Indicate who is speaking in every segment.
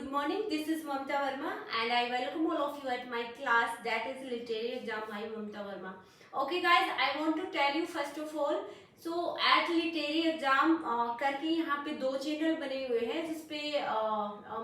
Speaker 1: Good morning, this is Mamta Verma and I welcome all of you at my class that is Literary Exam by Mamta Verma. Okay guys, I want to tell you first of all, so at Literary Exam करके यहाँ पे दो channel बने हुए हैं जिसपे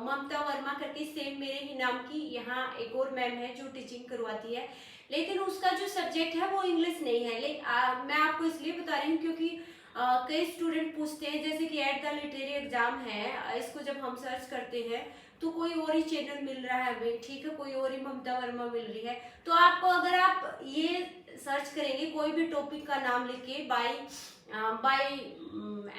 Speaker 1: ममता वर्मा करके same मेरे ही नाम की यहाँ एक और मैम है जो टीचिंग करवाती है, लेकिन उसका जो सब्जेक्ट है वो इंग्लिश नहीं है। लेकिन मैं आपको इसलिए बता रही हूँ क्योंकि कई स्टूडेंट पूछते हैं जैसे कि एट द लिटरेरी एग्जाम है, इसको जब हम सर्च करते हैं तो कोई और ही चैनल मिल रहा है हमें, ठीक है, कोई और ही ममता वर्मा मिल रही है। तो आपको अगर आप ये सर्च करेंगे कोई भी टॉपिक का नाम लिख के by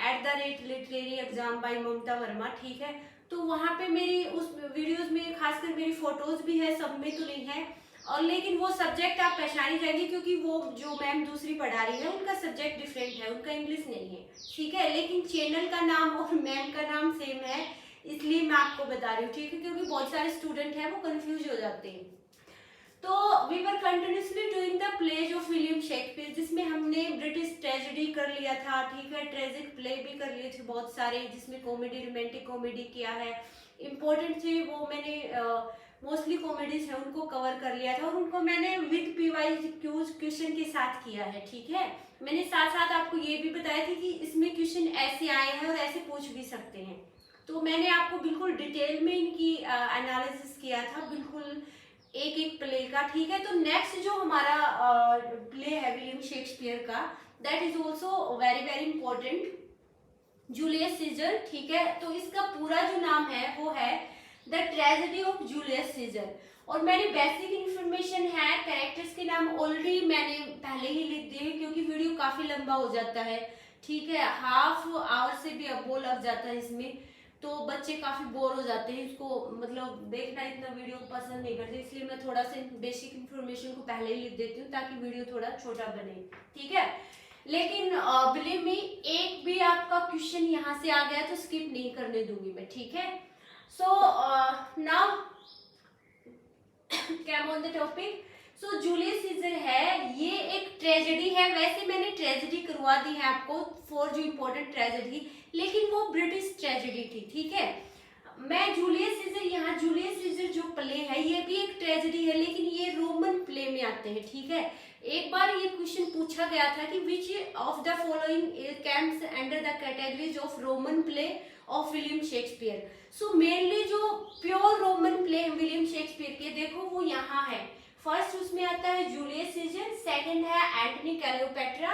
Speaker 1: at the rate literary exam by Mamta Verma, ठीक है, तो वहाँ पे मेरी उस वीडियोज में खासकर मेरी फोटोज भी है, सब में तो नहीं है, और लेकिन वो सब्जेक्ट आप पहचानी जाएंगे क्योंकि वो जो मैम दूसरी पढ़ा रही है उनका सब्जेक्ट डिफरेंट है, उनका इंग्लिश नहीं है, ठीक है, लेकिन चैनल का नाम और मैम का नाम सेम है, इसलिए मैं आपको बता रही हूँ, ठीक है, क्योंकि बहुत सारे स्टूडेंट हैं वो कंफ्यूज हो जाते हैं। तो we were continuously doing the plays of William Shakespeare, जिसमें हमने ब्रिटिश ट्रेजेडी कर लिया था, ठीक है, ट्रेजिक प्ले भी कर लिए थे बहुत सारे, जिसमें कॉमेडी रोमांटिक कॉमेडी किया है, इम्पोर्टेंट थे वो मैंने मोस्टली कॉमेडीज है उनको कवर कर लिया था, और उनको मैंने विद पीवाइज क्वेश्चन के साथ किया है, ठीक है। मैंने साथ साथ आपको ये भी बताया था कि इसमें क्वेश्चन ऐसे आए हैं और ऐसे पूछ भी सकते हैं, तो मैंने आपको बिल्कुल डिटेल में इनकी एनालिसिस किया था, बिल्कुल एक एक प्ले का, ठीक है। तो नेक्स्ट जो हमारा प्ले है विलियम शेक्सपियर का, that is also very very important, Julius Caesar, ठीक है। तो इसका पूरा जो नाम है वो है the tragedy of Julius Caesar, और मैंने बेसिक इंफॉर्मेशन है, कैरेक्टर्स के नाम ऑलरेडी मैंने पहले ही लिख दिए क्योंकि वीडियो काफी लंबा हो जाता है, ठीक है, हाफ आवर से भी अब वो लग जाता है इसमें, तो बच्चे काफी बोर हो जाते हैं, इसको मतलब देखना इतना वीडियो पसंद नहीं करते, इसलिए मैं थोड़ा सा बेसिक इंफॉर्मेशन को पहले ही लिख देती हूँ ताकि वीडियो थोड़ा छोटा बने, ठीक है। लेकिन बिलीव मी, एक भी आपका क्वेश्चन यहाँ से आ गया तो स्किप नहीं करने दूंगी मैं, ठीक है। So now come on the topic. So Julius Caesar है, ये एक ट्रेजेडी है, वैसे मैंने ट्रेजेडी करवा दी है आपको फॉर जो इम्पोर्टेंट ट्रेजेडी, लेकिन वो ब्रिटिश ट्रेजेडी थी, ठीक है। मैं जूलियस सीजर, यहाँ जूलियस सीजर जो प्ले है ये भी एक ट्रेजेडी है, लेकिन ये रोमन प्ले में आते हैं, ठीक है। एक बार ये क्वेश्चन पूछा गया था कि which of the following comes under the categories of Roman play of William Shakespeare. So mainly जो प्योर रोमन प्ले है विलियम शेक्सपियर के, देखो वो यहाँ है, फर्स्ट उसमें आता है जूलियस सीजर, सेकंड है एंटनी क्लियोपेट्रा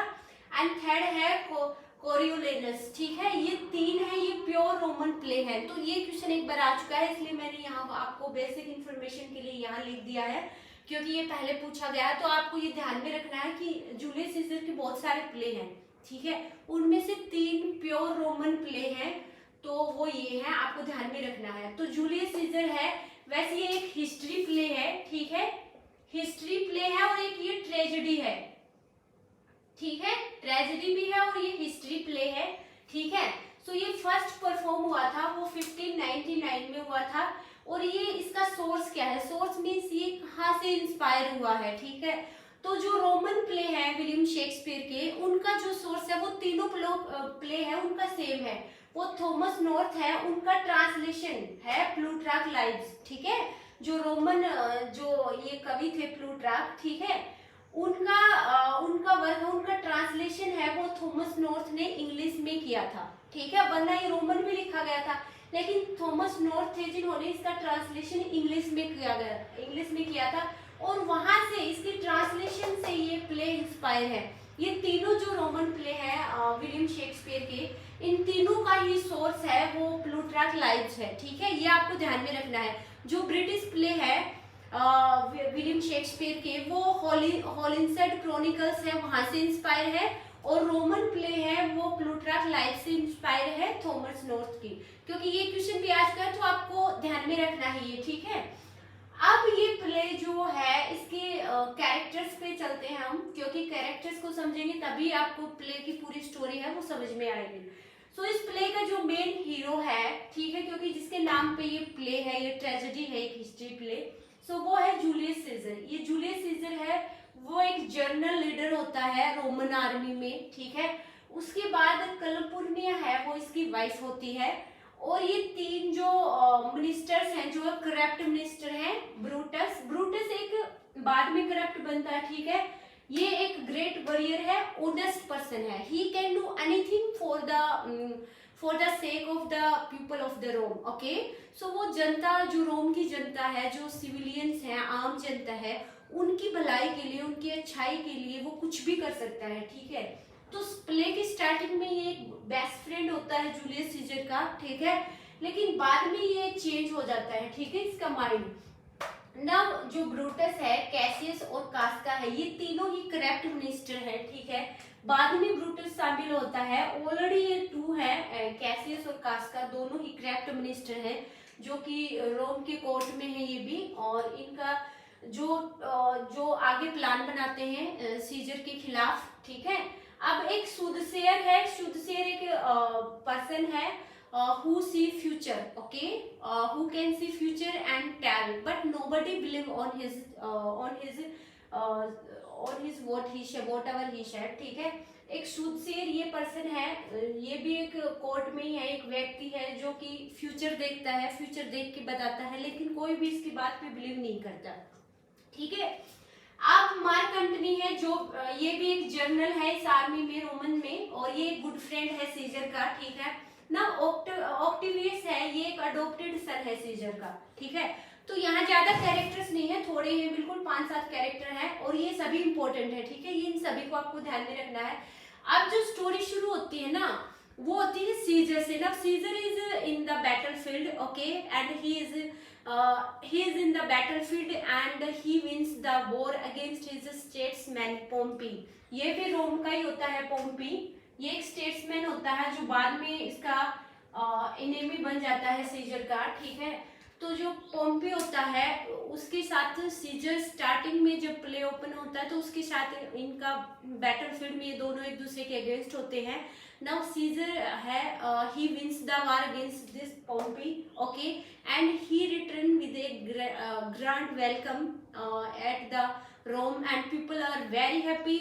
Speaker 1: एंड थर्ड है कोरियोलेनस, ठीक है, ये तीन है, ये प्योर रोमन प्ले है। तो ये क्वेश्चन एक बार आ चुका है, इसलिए मैंने यहाँ आपको बेसिक इंफॉर्मेशन के लिए यहाँ लिख दिया है क्योंकि ये पहले पूछा गया है, तो आपको ये ध्यान में रखना है कि जूलियस सीजर के बहुत सारे प्ले हैं, ठीक है, उनमें से तीन प्योर रोमन प्ले हैं, तो वो ये है, आपको ध्यान में रखना है। तो जूलियस सीजर है, वैसे ये एक हिस्ट्री प्ले है, ठीक है, हिस्ट्री प्ले है, और एक ये ट्रेजेडी है, ठीक है, ट्रेजेडी भी है और ये हिस्ट्री प्ले है, ठीक है। सो ये फर्स्ट परफॉर्म हुआ था वो 1599 में हुआ था, और ये इसका सोर्स क्या है, सोर्स मीन्स ये कहाँ से इंस्पायर हुआ है, ठीक है। तो जो रोमन प्ले है विलियम शेक्सपियर के, उनका जो सोर्स है वो तीनों प्ले है उनका सेम है, वो थॉमस नॉर्थ है, उनका ट्रांसलेशन है प्लूट्रार्क लाइव्स, ठीक है, जो रोमन जो ये कवि थे प्लूट्रार्क, ठीक है, उनका वर्क है, उनका ट्रांसलेशन है वो थॉमस नॉर्थ ने इंग्लिश में किया था, ठीक है, वरना ये रोमन में लिखा गया था, लेकिन थॉमस नॉर्थ थे जिन्होंने इसका ट्रांसलेशन इंग्लिश में किया था, और वहां से इसकी ट्रांसलेशन से ये प्ले इंस्पायर है। ये तीनों जो रोमन प्ले हैं विलियम शेक्सपियर के, इन तीनों का ही सोर्स है वो प्लूट्रार्क लाइव्स है, ठीक है, ये आपको ध्यान में रखना है। जो ब्रिटिश प्ले है विलियम शेक्सपियर के, वो हॉलिंसेड क्रॉनिकल्स है, वहां से इंस्पायर है, और रोमन प्ले है वो प्लूट्रार्क लाइव से इंस्पायर है थॉमस नॉर्थ की, क्योंकि ये क्वेश्चन भी आज का, तो आपको ध्यान में रखना है ये, ठीक है। अब ये प्ले जो है इसके कैरेक्टर्स पे चलते हैं हम, क्योंकि कैरेक्टर्स को समझेंगे तभी आपको प्ले की पूरी स्टोरी है वो समझ में आएगी। सो इस प्ले का जो मेन हीरो है, ठीक है, क्योंकि जिसके नाम पे ये प्ले है, ये ट्रेजेडी है, एक हिस्ट्री प्ले, सो वो है जूलियस सीजर। ये जूलियस सीजर है वो एक जनरल लीडर होता है रोमन आर्मी में, ठीक है। उसके बाद कलपुर्निया है वो इसकी वाइफ होती है, और ये तीन जो मिनिस्टर्स हैं, जो करप्ट मिनिस्टर हैं, ब्रूटस, ब्रूटस एक बाद में करप्ट बनता है, ठीक है। ये एक ग्रेट वॉरियर है, ऑनेस्ट पर्सन है, he can do anything for the sake of the people of the Rome, okay. So वो जनता, जो रोम की जनता है, जो सिविलियंस हैं, आम जनता है, उनकी भलाई के लिए, उनकी अच्छाई के लिए वो कुछ भी कर सकता है, ठीक है। तो प्ले की स्टार्टिंग में ये एक बेस्ट फ्रेंड होता है जूलियस सीजर का, ठीक है, लेकिन बाद में ये चेंज हो जाता है, ठीक है, इसका माइंड। नव जो ब्रूटस है, कैसियस और कास्का है, ये तीनों ही करप्ट मिनिस्टर है, ठीक है। बाद में ब्रूटस शामिल होता है, ऑलरेडी ये टू है, कैसियस और कास्का, दोनों ही करप्ट मिनिस्टर हैं, जो कि रोम के कोर्ट में है ये भी, और इनका जो आगे प्लान बनाते हैं सीजर के खिलाफ, ठीक है। अब एक सूदसेयर है, सूदसेयर एक पर्सन है who see future, okay, who can see future and tell, but nobody believe on his what he said, whatever he said, ठीक है। एक सूदसेयर ये पर्सन है, ये भी एक कोर्ट में ही है, एक व्यक्ति है जो कि फ्यूचर देखता है, फ्यूचर देख के बताता है, लेकिन कोई भी इसकी बात पे बिलीव नहीं करता, ठीक है। अब मार्क एंटनी है, जो ये भी एक जनरल है इस आर्मी में, रोमन में, और ये गुड फ्रेंड है सीजर का, ठीक है ना। ऑक्टेवियस है, ये एक अडोप्टेड सन है सीजर का, ठीक है। तो यहाँ ज्यादा कैरेक्टर्स नहीं है, थोड़े हैं, बिल्कुल 5-7 कैरेक्टर है, और ये सभी इंपॉर्टेंट है, ठीक है। ये इन सभी को आपको ध्यान में रखना है। अब जो स्टोरी शुरू होती है ना, वो होती है सीजर से। ना Caesar is in the battlefield, okay, and he is in the battlefield and he wins the war against his statesman पोम्पी। ये भी रोम का ही होता है, पोम्पी, ये एक स्टेट्समैन होता है जो बाद में इसका इनेमी बन जाता है सीजर का, ठीक है। तो जो पोम्पी होता है उसके साथ सीजर स्टार्टिंग में जब प्ले ओपन होता है तो उसके साथ इनका बैटलफील्ड में ये दोनों एक दूसरे के अगेंस्ट होते हैं। नाउ सीजर है, he wins the war against this Pompey, okay, and he returned with a grand welcome at the Rome and people are very happy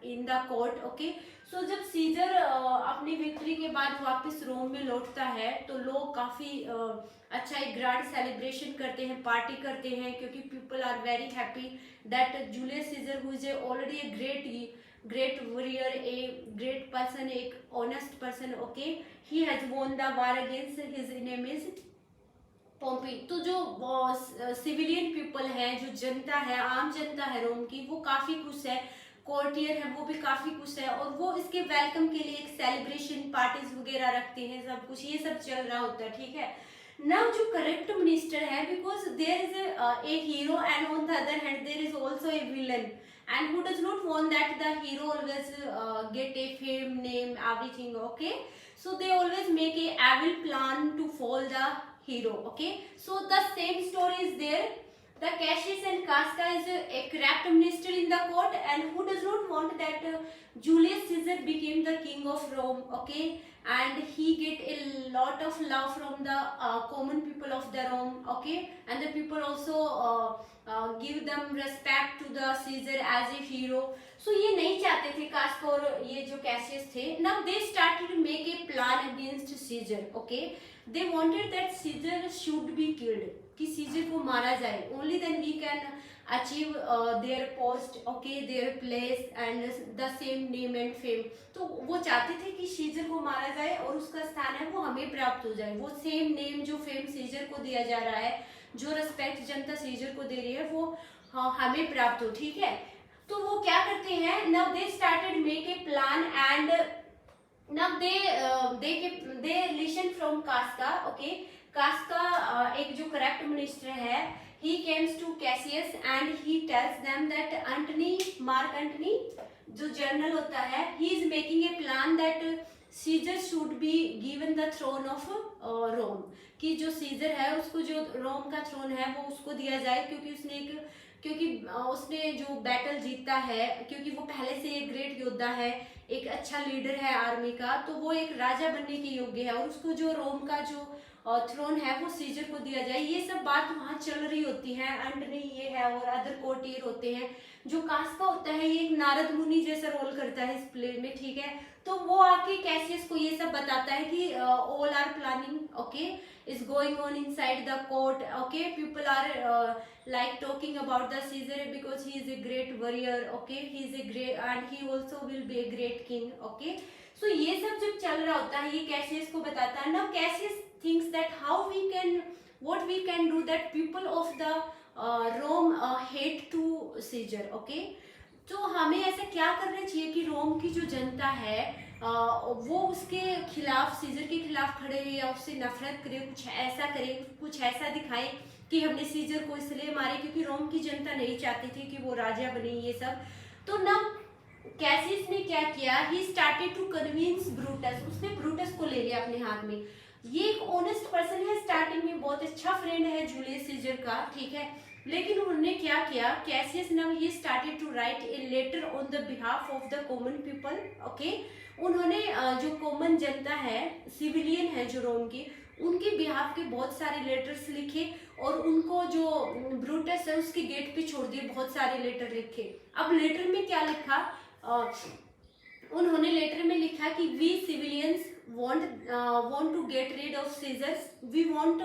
Speaker 1: in the court, okay। सो जब सीजर अपनी victory के बाद वापस रोम में लौटता है तो लोग काफी अच्छा एक ग्रैंड सेलिब्रेशन करते हैं, पार्टी करते हैं, क्योंकि people are very happy that Julius Caesar who is already a great warrior, a great person, एक honest person, okay, he has won the war against his enemies Pompey. तो जो civilian people है, जो जनता है, आम जनता है रोम की, वो काफी खुश है, कोर्टियर है वो भी काफी खुश है, और वो इसके वेलकम के लिए एक सेलिब्रेशन पार्टीज वगैरह रखते हैं, सब कुछ ये सब चल रहा होता है, ठीक है। नाउ जो करेक्ट मिनिस्टर है, because there is a hero and on the other hand there is also a villain, and who does not want that the hero always get a fame, name, everything, okay, so they always make a evil plan to fall the hero, okay। So the same story is there, the Cassius and Casca is a corrupt minister in the court and who does not want that Julius Caesar became the king of Rome, okay, and he get a lot of love from the common people of the Rome, okay, and the people also give them respect to the Caesar as a hero। So ये नहीं चाहते थे कास्का और ये जो Cassius थे। Now they started to make a plan against Caesar, okay, they wanted that Caesar should be killed, कि scissor को मारा जाए, only then we can achieve their post, okay, their place and the same name and fame। तो वो चाहते थे कि scissor को मारा जाए और उसका स्थान है वो हमें प्राप्त हो जाए, वो सेम नेम जो फेम सीजर को दिया जा रहा है, जो रेस्पेक्ट जनता सीजर को दे रही है, वो हमें प्राप्त हो, ठीक है। तो वो क्या करते हैं, now they started make a plan and now they listen from Casca, okay. Casca एक जो करेक्ट मिनिस्टर है, he comes to Cassius and he tells them that Mark Antony जो जनरल होता है, he is making a plan that Caesar should be given the throne of Rome, कि जो scissor है उसको जो रोम का थ्रोन है वो उसको दिया जाए, क्योंकि उसने जो बैटल जीता है, क्योंकि वो पहले से एक ग्रेट योद्धा है, एक अच्छा लीडर है आर्मी का, तो वो एक राजा बनने के योग्य है और उसको जो रोम का जो थ्रोन है वो सीजर को दिया जाए। ये सब बात वहाँ चल रही होती है। एंटनी ये है और अदर कोर्टियर होते हैं। जो कास्का होता है ये एक नारद मुनि जैसा रोल करता है इस प्ले में, ठीक है। तो वो आके कैसियस को ये सब बताता है कि all are planning okay is going on inside the court, okay, people are like talking about the Caesar because he is a great warrior, okay, he is a great and he also will be a great king, okay. So ये सब जब चल रहा होता है ये Cassius को बताता है। Now Cassius thinks that how we can what we can do that people of the Rome hate to Caesar, okay. तो हमें ऐसा क्या करना चाहिए कि रोम की जो जनता है वो उसके खिलाफ, सीजर के खिलाफ खड़े रहे या उससे नफरत करे, कुछ ऐसा करे, कुछ ऐसा दिखाए कि हमने सीजर को इसलिए मारे क्योंकि रोम की जनता नहीं चाहती थी कि वो राजा बने, ये सब। तो ना कैसियस ने क्या किया, he started to convince Brutus, उसने ब्रूटस को ले लिया अपने हाथ में। ये एक ऑनेस्ट पर्सन है, स्टार्टिंग में बहुत अच्छा फ्रेंड है जूलियस सीजर का, ठीक है। लेकिन उन्होंने क्या किया, Cassius now he started to write a letter on the behalf of the common people, okay. उन्होंने जो कॉमन जनता है, सिविलियन है जो रोम की, उनके बिहाफ के बहुत सारे लेटर्स लिखे और उनको जो ब्रूटस है उसके गेट पे छोड़ दिए, बहुत सारे लेटर लिखे। अब लेटर में क्या लिखा, उन्होंने लेटर में लिखा कि we civilians want to get rid of Caesars, we want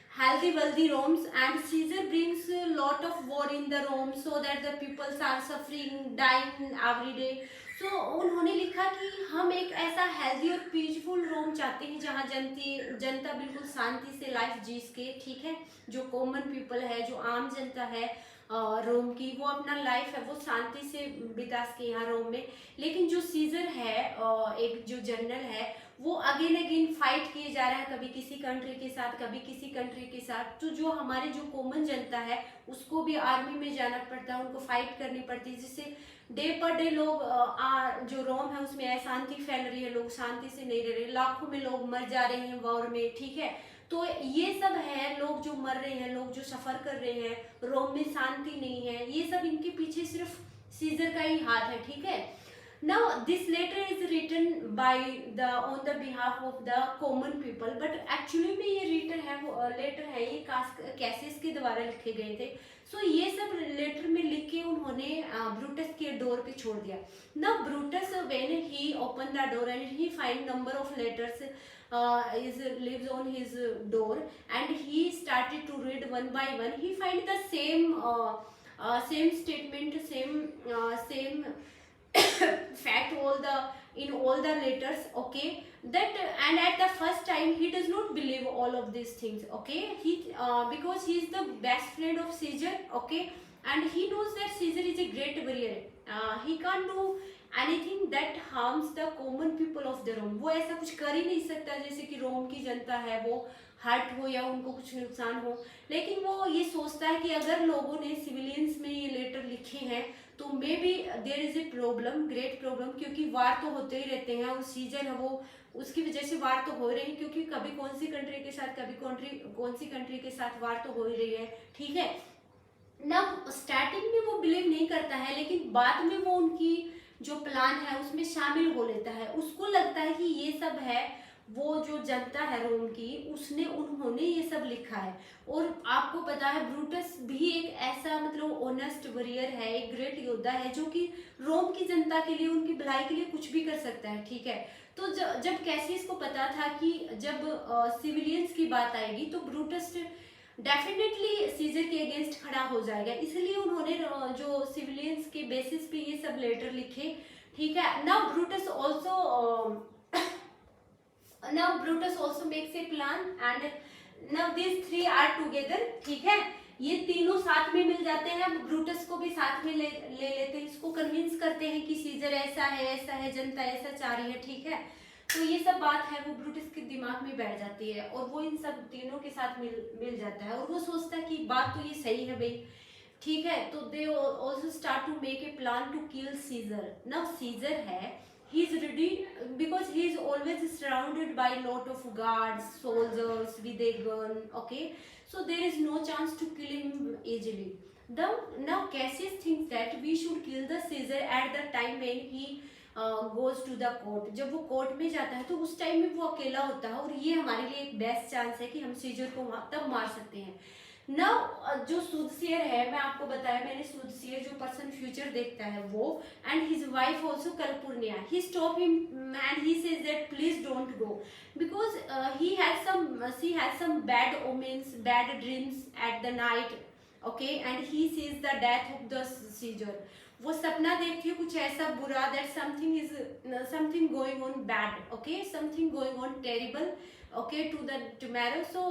Speaker 1: healthy wealthy Romes and Caesar brings a lot of war in the Rome so that the people are suffering dying every day। so उन्होंने लिखा कि हम एक ऐसा healthy और peaceful रोम चाहते हैं जहाँ जनता बिल्कुल शांति से लाइफ जी सके, ठीक है। जो कॉमन पीपल है, जो आम जनता है रोम की, वो अपना लाइफ है वो शांति से बिता सके यहाँ रोम में। लेकिन जो सीजर है एक जो जनरल है वो अगेन अगेन फाइट किए जा रहा है, कभी किसी कंट्री के साथ, कभी किसी कंट्री के साथ। तो जो हमारे जो कॉमन जनता है उसको भी आर्मी में जाना पड़ता है, उनको फाइट करनी पड़ती है, जिससे डे पर डे लोग जो रोम है उसमें अशांति फैल रही है, लोग शांति से नहीं रह रहे, लाखों में लोग मर जा रहे हैं वॉर में, ठीक है। तो ये सब है, लोग जो मर रहे हैं, लोग जो सफर कर रहे हैं, रोम में शांति नहीं है, ये सब इनके पीछे सिर्फ सीजर का ही हाथ है, ठीक है। Now this letter is written by on the behalf of the common people, but actually में ये लेटर है ये कैसियस के द्वारा लिखे गए थे। सो ये सब लेटर में लिख के उन्होंने ब्रूटस के डोर पे छोड़ दिया। Now Brutus when he opened the door and he find number of letters lives on his door and he started to read one by one, he find the same statement, same fact in all the letters, okay, that and at the first time he does not believe all of these things, okay, he because he is the best friend of Caesar, okay, and he knows that Caesar is a great warrior, he can't do anything that harms the common people of the Rome। वो ऐसा कुछ कर ही नहीं सकता जैसे कि रोम की जनता है वो हर्ट हो या उनको कुछ नुकसान हो। लेकिन वो ये सोचता है कि अगर लोगों ने सिविलियंस में ये लेटर लिखे हैं तो maybe there is a problem, great problem, क्योंकि वार तो होते ही रहते हैं और सीजर है वो उसकी वजह से वार तो हो रही है, क्योंकि कभी कौन सी कंट्री के साथ कभी कौन सी कंट्री के साथ वार तो हो ही रही है, ठीक है ना। स्टार्टिंग में वो बिलीव नहीं करता है लेकिन बाद में वो उनकी जो प्लान है उसमें शामिल हो लेता है। उसको लगता है कि ये सब है, वो जो जनता है रोम की उन्होंने ये सब लिखा है। और आपको पता है ब्रूटस भी एक ऐसा मतलब ऑनेस्ट वॉरियर है, एक ग्रेट योद्धा है जो कि रोम की जनता के लिए, उनकी भलाई के लिए कुछ भी कर सकता है, ठीक है। तो जब कैसियस को पता था कि जब सिविलियंस की बात आएगी तो ब्रूटस डेफिनेटली सीजर के अगेंस्ट खड़ा हो जाएगा, इसलिए उन्होंने जो सिविलियंस के बेसिस पे ये सब लेटर लिखे, ठीक है। Now Brutus also makes a plan and now these three are together, ठीक है। ये तीनों साथ में मिल जाते हैं, ब्रूटस को भी साथ में ले लेते हैं, इसको कन्विंस करते हैं कि सीजर ऐसा है, जनता ऐसा चाह रही है, ठीक है। तो ये सब बात है वो ब्रूटस के दिमाग में बैठ जाती है और वो इन सब तीनों के साथ मिल जाता है और वो सोचता है कि बात तो ये सही है भाई, ठीक है। तो they also start to make a plan to kill Caesar. Now Caesar है, he is ready because he is always surrounded by lot of guards, soldiers with a gun, okay, so there is no chance to kill him easily। Now Cassius thinks that we should kill the Caesar at the time when he goes to the court, जब वो court में जाता है तो उस time में वो अकेला होता है, और ये हमारे लिए एक बेस्ट चांस है कि हम सीजर को वहां तब मार सकते हैं। नाउ जो सूदसियर है, मैं आपको बताया मैंने, सूदसियर जो पर्सन फ्यूचर देखता है वो, and his wife also Calpurnia, he stop him and he says that please don't go because he has some she has some bad omens, bad dreams at the night, okay, and he sees the death of the Caesar। वो सपना देखती है कुछ ऐसा बुरा, that something is something going on bad, okay, something going on terrible, okay, to the tomorrow, so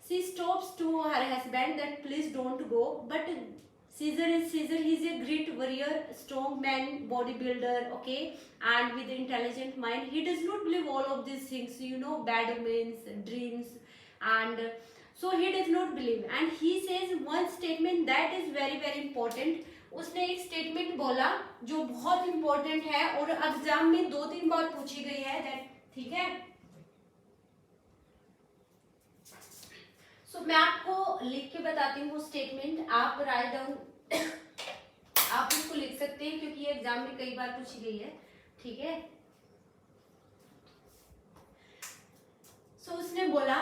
Speaker 1: she stops to her husband that please don't go, but Caesar is Caesar, he is a great warrior, strong man, bodybuilder, okay, and with intelligent mind, he does not believe all of these things, you know, bad omens, dreams, and so he does not believe, and he says one statement that is very very important। उसने एक statement बोला जो बहुत important है और exam में 2-3 बार पूछी गई है, दैट, ठीक है। सो मैं आपको लिख के बताती हूँ वो स्टेटमेंट, आप राइट डाउन आप इसको लिख सकते हैं क्योंकि ये एग्जाम में कई बार पूछी गई है, ठीक है। सो उसने बोला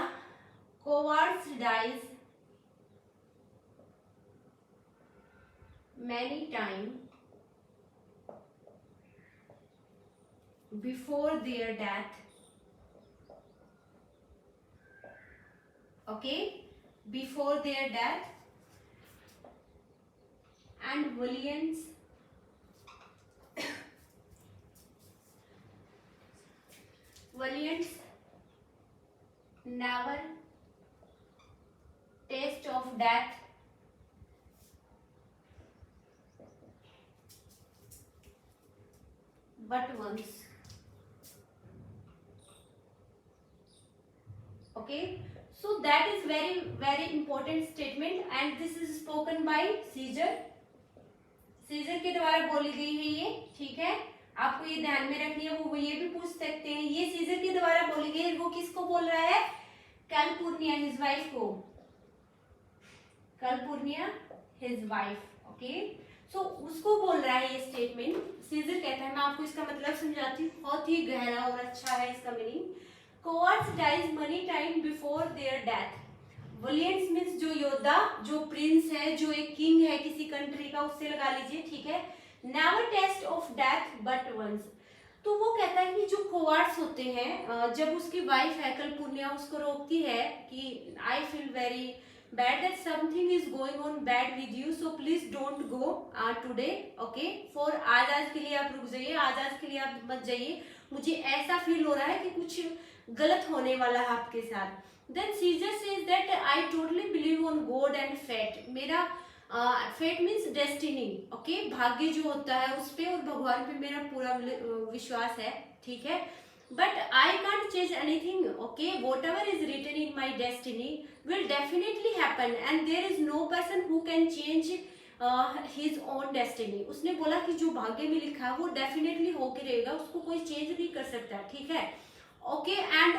Speaker 1: cowards dies many times before their death, okay, before their death, and valiants never taste of death but once, okay, so that is very very important statement and this is spoken by Caesar, Caesar के द्वारा बोली गई है ये, ठीक है, आपको ये ध्यान में रखनी है। वो ये भी पूछ सकते हैं ये सीजर के द्वारा बोली गई है, वो किसको बोल रहा है, कैलपुर्निया हिज वाइफ को, कैलपुर्निया हिज वाइफ, ओके, सो उसको बोल रहा है ये स्टेटमेंट। सीजर कहता है, मैं आपको इसका मतलब समझाती हूँ, बहुत ही गहरा और अच्छा है इसका meaning. Cowards dies many times before their death, valiants means जो योद्धा, जो प्रिंस है, जो एक किंग है किसी कंट्री का, उससे लगा लीजिए, ठीक है। Never taste of death but once, तो वो कहता है कि जो कोवार्ड्स होते हैं, जब उसकी वाइफ है कैलपुर्निया उसको रोकती है कि I feel very bad that something is going on bad with you, so please don't go today, okay, for आज के लिए आप रुक जाइए, आज के लिए आप मत जाइए, मुझे ऐसा फील हो रहा है कि कुछ गलत होने वाला है आपके साथ। Then Caesar says that I totally believe on God and fate, मेरा fate means destiny, okay, भाग्य जो होता है उस पे और भगवान पे मेरा पूरा विश्वास है, ठीक है, but I can't change anything, okay, whatever is written in my destiny will definitely happen and there is no person who can change his own destiny। उसने बोला कि जो भाग्य में लिखा है वो डेफिनेटली होके रहेगा, उसको कोई चेंज नहीं कर सकता, ठीक है, okay, and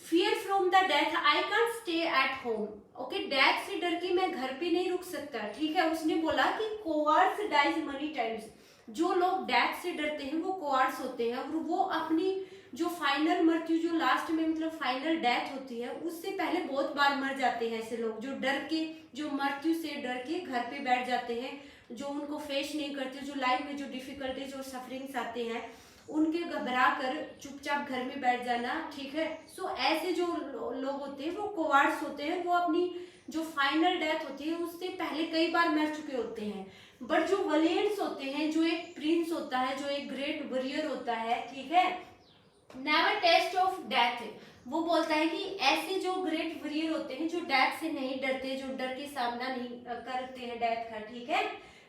Speaker 1: fear from the death I can't stay at home, okay, death से डर के मैं घर पे नहीं रुक सकता, ठीक है। उसने बोला कि कोवार्ड्स डाइज मनी टाइम्स, जो लोग डेथ से डरते हैं वो कोवार्ड्स होते हैं और वो अपनी जो फाइनल मृत्यु, जो लास्ट में मतलब फाइनल डेथ होती है, उससे पहले बहुत बार मर जाते हैं ऐसे लोग जो डर के, जो मृत्यु से डर के घर पे बैठ जाते हैं, जो उनको फेस नहीं करते, जो लाइफ में जो डिफिकल्टीज और सफरिंग्स आते हैं उनके घबरा कर चुपचाप घर में बैठ जाना, ठीक है। सो ऐसे जो लोग होते हैं वो कोवार्ड्स होते हैं, वो अपनी जो फाइनल डेथ होती है उससे पहले कई बार मर चुके होते हैं। बट जो वलियंट्स होते हैं, जो एक प्रिंस होता है, जो एक ग्रेट वॉरियर होता है, ठीक है, नेवर टेस्ट ऑफ डेथ, वो बोलता है कि ऐसे जो ग्रेट वॉरियर होते हैं जो डेथ से नहीं डरते, जो डर के सामना नहीं करते हैं डेथ का, ठीक है,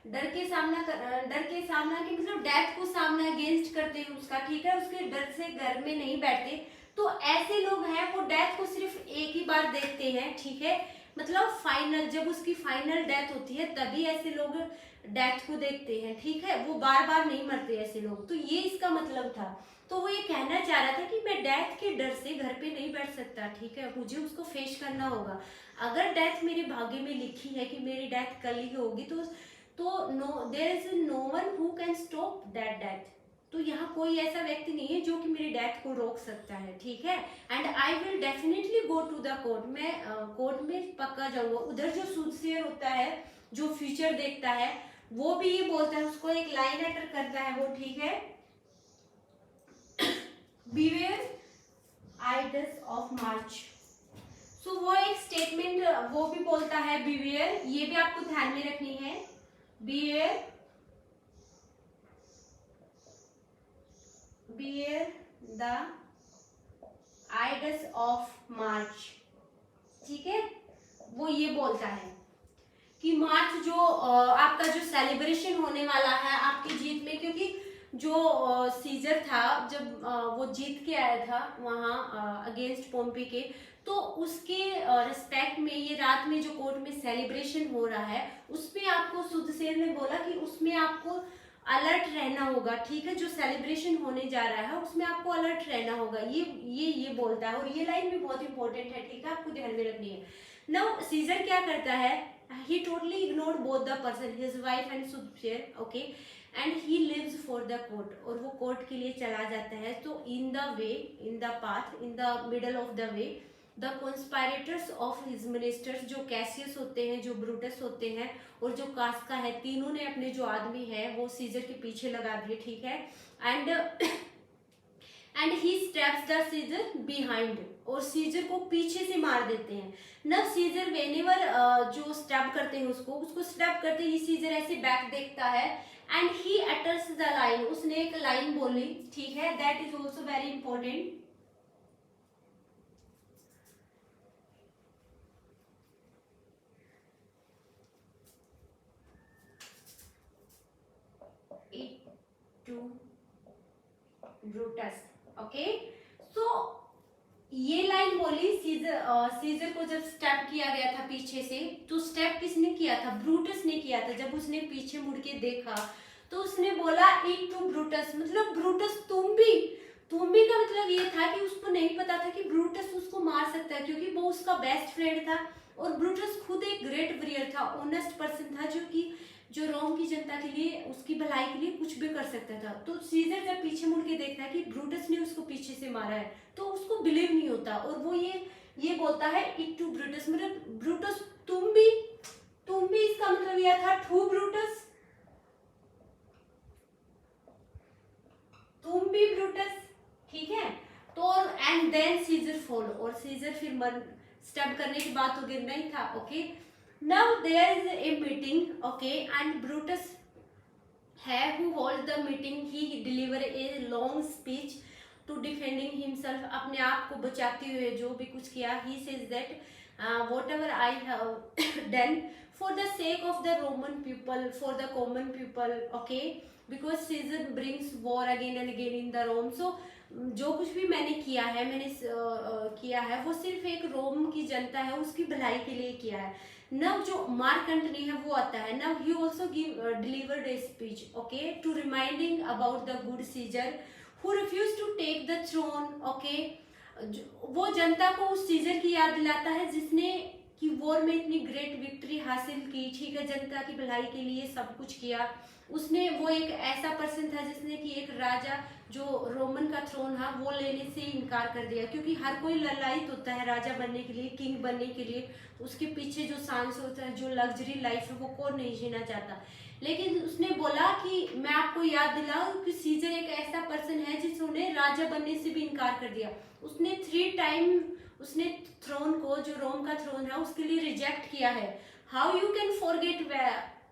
Speaker 1: डर के सामना के मतलब डेथ को सामना अगेंस्ट करते हैं उसका, ठीक है, उसके डर से घर में नहीं बैठते, तो ऐसे लोग हैं वो डेथ को सिर्फ एक ही बार देखते हैं, ठीक है, मतलब फाइनल, जब उसकी फाइनल डेथ होती है तभी ऐसे लोग डेथ को देखते हैं, ठीक है, वो बार बार नहीं मरते ऐसे लोग। तो ये इसका मतलब था। तो वो ये कहना चाह रहा था कि मैं डेथ के डर से घर पे नहीं बैठ सकता, ठीक है, मुझे उसको फेस करना होगा। अगर डेथ मेरे भाग्य में लिखी है कि मेरी डेथ कल ही होगी, तो no, there is no one who can stop that death, तो यहाँ कोई ऐसा व्यक्ति नहीं है जो कि मेरी डेथ को रोक सकता है, ठीक है। And I will definitely go to the court, मैं कोर्ट में पक्का जाऊंगा। उधर जो सूदसेयर होता है, जो फ्यूचर देखता है, वो भी ये बोलता है, उसको एक लाइन एंटर करता है वो, ठीक है, बीवेयर आइडल्स ऑफ मार्च। सो वो एक स्टेटमेंट वो भी बोलता है बीवेयर, ये भी आपको ध्यान में रखनी है, beware the idols of March, ठीक है। वो ये बोलता है कि मार्च जो आपका जो सेलिब्रेशन होने वाला है आपकी जीत में, क्योंकि जो सीजर था जब वो जीत के आया था वहाँ अगेंस्ट पोम्पी के, तो उसके रिस्पेक्ट में ये रात में जो कोर्ट में सेलिब्रेशन हो रहा है उसमें आपको सूदसेर ने बोला कि उसमें आपको अलर्ट रहना होगा, ठीक है। जो सेलिब्रेशन होने जा रहा है उसमें आपको अलर्ट रहना होगा, ये बोलता है। और ये लाइन भी बहुत इंपॉर्टेंट है, ठीक है, आपको ध्यान में रखनी है। नाउ सीजर क्या करता है, he totally ignored both the person, his wife and Subshir, okay, and he lives for the court, और वो कोर्ट के लिए चला जाता है। तो in the way, in the path, in the middle of the way, the conspirators of his ministers, जो Cassius होते हैं, जो ब्रूटस होते हैं और जो कास्का है, तीनों ने अपने जो आदमी है वो सीजर के पीछे लगा दिए, ठीक है। And he steps the seizure behind, और सीजर को पीछे से मार देते हैं। नब सीजर वेनेवर जो स्टैब करते हैं उसको स्टैब करते ही सीजर ऐसे बैक देखता है and he utters the line, उसने एक लाइन बोली, ठीक है, that is also very important. To Brutus, okay. So ये लाइन बोली सीजर को जब स्टेप किया गया था पीछे से, तो स्टेप किसने किया था, ब्रूटस ने किया था। जब उसने पीछे मुड़ के देखा तो उसने बोला ईट टू ब्रूटस, मतलब ब्रूटस तुम भी का मतलब ये था कि उसको नहीं पता था कि ब्रूटस उसको मार सकता है, क्योंकि वो उसका बेस्ट फ्रेंड था और ब्रूटस खुद एक ग्रेट वॉरियर था, ऑनेस्ट पर्सन था, जो रोम की जनता के लिए, उसकी भलाई के लिए कुछ भी कर सकता था। तो सीजर जब पीछे मुड़ के देखता है कि ब्रूटस ने उसको पीछे से मारा है, तो उसको बिलीव नहीं होता और वो ये बोलता है इट टू ब्रूटस, मतलब ब्रूटस तुम भी, इसका मतलब यह था टू ब्रूटस, तुम भी ब्रूटस, ठीक है। तो एंड देन सीजर फॉल, और सीजर फिर स्टैब करने के बाद तो गिरना ही था, okay. Now there is a meeting, okay, and Brutus who holds the meeting, he deliver a long speech to defending himself, अपने आप को बचाते हुए जो भी कुछ किया। He says that whatever I have done for the sake of the Roman people, for the common people, okay, because Caesar brings war again and again in the Rome, so जो कुछ भी मैंने किया है वो सिर्फ एक रोम की जनता है उसकी भलाई के लिए किया है। नव जो मार्क एंटनी है वो आता है, now he also delivered a speech, okay, to reminding about the good Caesar who refuse to take the throne, okay. वो जनता को उस सीजर की याद दिलाता है जिसने कि वॉर में इतनी ग्रेट विक्ट्री हासिल की, ठीक है, जनता की भलाई के लिए सब कुछ किया उसने। वो एक ऐसा पर्सन था जिसने कि एक राजा जो रोमन का थ्रोन था वो लेने से इनकार कर दिया, क्योंकि हर कोई ललायित होता है राजा बनने के लिए, किंग बनने के लिए, उसके पीछे जो सांस होता है, जो लग्जरी लाइफ है वो कौन नहीं जीना चाहता। लेकिन उसने बोला कि मैं आपको याद दिलाऊं कि सीजर एक ऐसा पर्सन है जिसने राजा बनने से भी इनकार कर दिया। उसने 3 टाइम उसने थ्रोन को, जो रोम का थ्रोन है, उसके लिए रिजेक्ट किया है। How you can forget,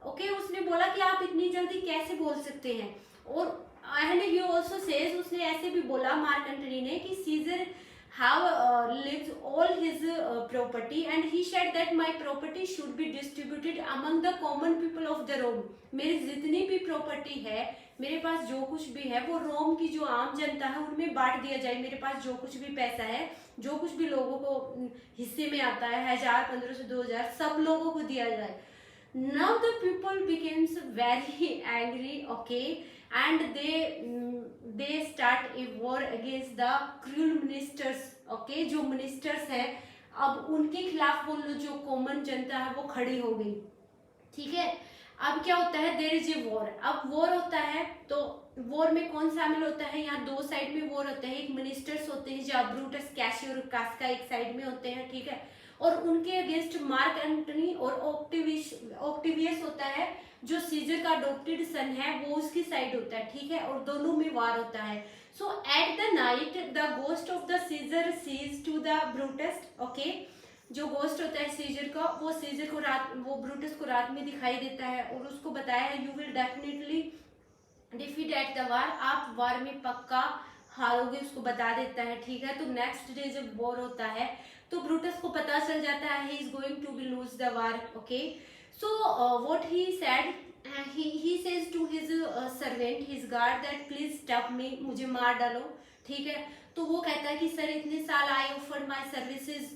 Speaker 1: okay, उसने बोला कि आप इतनी जल्दी कैसे बोल सकते हैं। और एंड ही आल्सो सेज, उसने ऐसे भी बोला मार्क एंटनी ने कि scissor have lived all his property and he said that my property should be distributed among the common people of the Rome, मेरी जितनी भी प्रॉपर्टी है, मेरे पास जो कुछ भी है वो रोम की जो आम जनता है उनमें बांट दिया जाए। मेरे पास जो कुछ भी पैसा है, जो कुछ भी लोगों को हिस्से में आता है, 1000, 1500, 2000, सब लोगों को दिया जाए। Now the people becomes very angry, okay, and they start a war against the cruel ministers, okay, जो मिनिस्टर्स हैं अब उनके खिलाफ वो जो कॉमन जनता है वो खड़ी हो गई, ठीक है। अब क्या होता है, देयर इज ए वॉर, अब वॉर होता है तो वॉर में कौन शामिल होता है, यहाँ दो साइड में वॉर होते हैं, एक मिनिस्टर्स होते हैं जहाँ ब्रूटस, कैसियो और कास्का एक साइड में होते हैं, ठीक है, और उनके अगेंस्ट मार्क एंटनी और ऑक्टिवियस होता है जो सीजर का अडॉप्टेड सन है, वो उसकी साइड होता है, ठीक है, और दोनों में वार होता है। So at the night the ghost of the Caesar sees to the Brutus, okay, जो गोस्ट होता है सीजर का, वो सीजर को रात, वो ब्रूटस को रात में दिखाई देता है और उसको बताया है you will definitely defeat at the war, आप वार में पक्का हारोगे, उसको बता देता है, ठीक है। तो नेक्स्ट डे जब वॉर होता है तो ब्रूटस को पता चल जाता है he is going to be lose the war, okay. So what he said, he says to his servant, his guard that please stop me, मुझे मार डालो, ठीक है। तो वो कहता है कि सर इतने साल I offered my services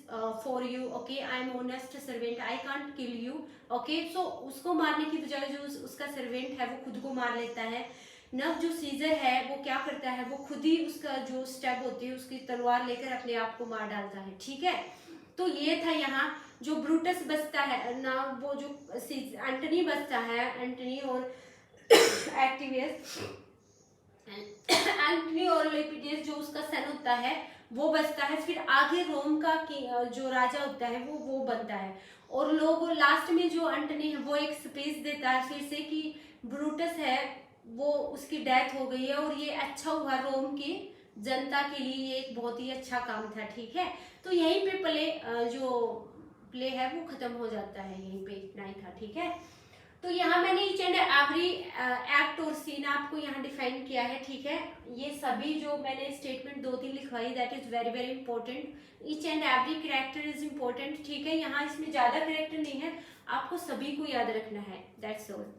Speaker 1: for you, okay, I am honest servant, I can't kill you, okay. So उसको मारने की बजाय जो उसका सर्वेंट है वो खुद को मार लेता है। नव जो सीजर है वो क्या करता है, वो खुद ही उसका जो स्टेप होती है उसकी तलवार लेकर अपने आप को मार डालता है, ठीक है। तो ये था यहाँ जो ब्रूटस बचता है ना, वो जो एंटनी बचता है, एंटनी और एक्टिवियस, एंटनी और लेपिडियस जो उसका सन होता है वो बचता है। फिर आगे रोम का जो राजा होता है वो बनता है, और लोग लास्ट में जो एंटनी है वो एक स्पीच देता है फिर से कि ब्रूटस है वो उसकी डेथ हो गई है और ये अच्छा हुआ रोम की जनता के लिए, ये एक बहुत ही अच्छा काम था, ठीक है। तो यहीं पे जो प्ले है वो खत्म हो जाता है, यहीं पे इतना ही था, ठीक है। तो यहाँ मैंने ईच एंड एवरी एक्ट और सीन आपको यहाँ डिफाइन किया है, ठीक है। ये सभी जो मैंने स्टेटमेंट 2-3 लिखवाई that is very very important, each and every character is important, ठीक है। यहाँ इसमें ज्यादा कैरेक्टर नहीं है, आपको सभी को याद रखना है, दैट्स ऑल।